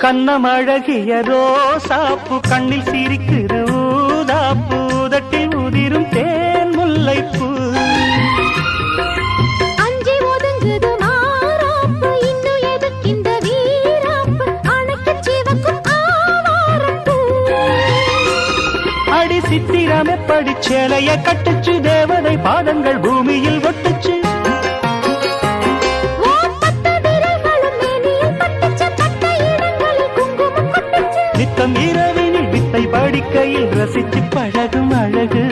கண்ணமழகிய ரோசாப்பு கண்ணில் சிரிக்குது ஊதாப்பு உதட்டில் உதிரும் தேன் முல்லைப்பூ அஞ்சி ஒதுங்குது மாறாப்பு இன்னும் எதுக்கிந்த வீராப்பு அணைக்கு சிவக்கும் ஆவாரப்பூ அடி சித்திரம் எப்படி சேலைய கட்டுச்சு தேவதை பாதங்கள் பூமியில் ஒட்டுச்சு நித்தம் இரவினில் வித்தை படிக்கையில் ரசிச்சு பழகும் அழகு